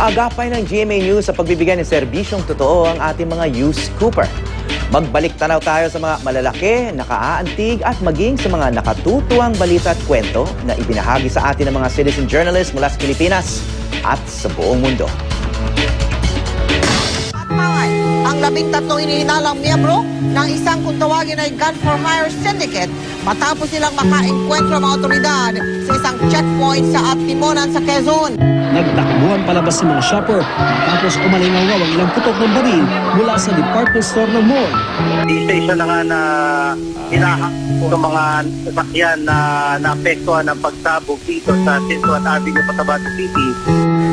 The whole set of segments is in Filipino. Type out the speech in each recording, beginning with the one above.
Kaagapay ng GMA News sa pagbibigay ng serbisyong totoo ang ating mga News Cooper. Magbalik tanaw tayo sa mga malalaki, nakaaantig at maging sa mga nakatutuwang balita at kwento na ibinahagi sa atin ng mga citizen journalists mula sa Pilipinas at sa buong mundo. Ang 13 inihinalang miyembro ng isang kung tawagin ay Gun for Hire Syndicate matapos silang makaengkwentro ng mga otoridad sa isang checkpoint sa Atimonan sa Quezon. Nagtakbuhan palabas si mga shopper tapos umalingaw ang ilang putok ng baril mula sa department store ng mall. Isa na nga na hinahang ng mga sasakyan na naapektuhan ng pagsabog dito sa Central Avenue, Cotabato City.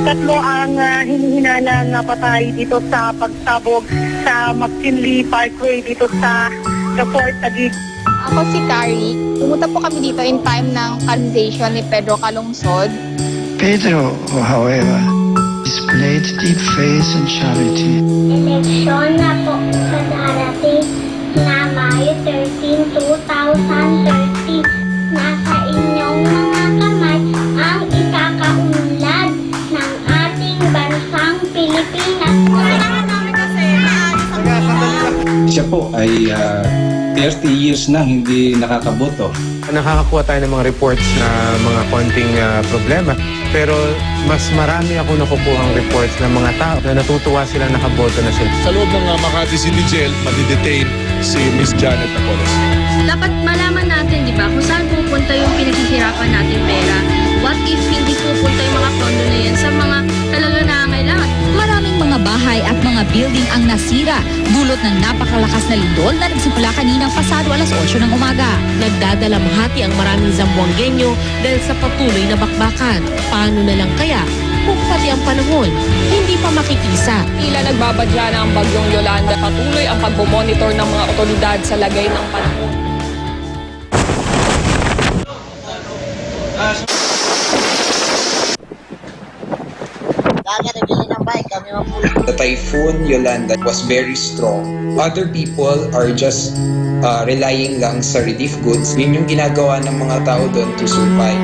Tatlo ang hinihinalang patay dito sa pagsabog sa McKinley Parkway dito sa Fort Taguig. Ako si Carrie. Pumunta po kami dito in time ng canonization ni Pedro Calungsod. Pedro, however, displayed deep faith and charity. Eleksyon na po sa darating na Mayo 13, 2030. Nasa inyong mga kamay ang ikakaunlad ng ating bansang Pilipinas. Siya po ay 30 years na hindi nakakaboto. Nakakakuha tayo ng mga reports na mga konting problema. Pero mas marami ako nakukuhang reports ng mga tao na natutuwa sila nakaboto na sila. Sa loob ng Makati City Jail, madidetain si Miss Janet Apolos. Dapat malaman natin, di ba, kung saan pupunta yung pinaghihirapan natin pera. What if hindi pupunta yung mga pondo na yan sa mga talaga nangangailangan? Maraming mga bahay at mga building ang nasira, dulot ng napakalakas na lindol na nagsimula kaninang pasado alas 8 ng umaga. Nagdadalamhati ang maraming Zamboangueño dahil sa patuloy na bakbakan. Paano na lang kaya kung pati ang panahon hindi pa makikisa? Tila nagbabadya na ang bagyong Yolanda. Patuloy ang pagmomonitor ng mga otoridad sa lagay ng panahon. The typhoon Yolanda was very strong. Other people are just relying lang sa relief goods. Yun yung ginagawa ng mga tao doon to survive.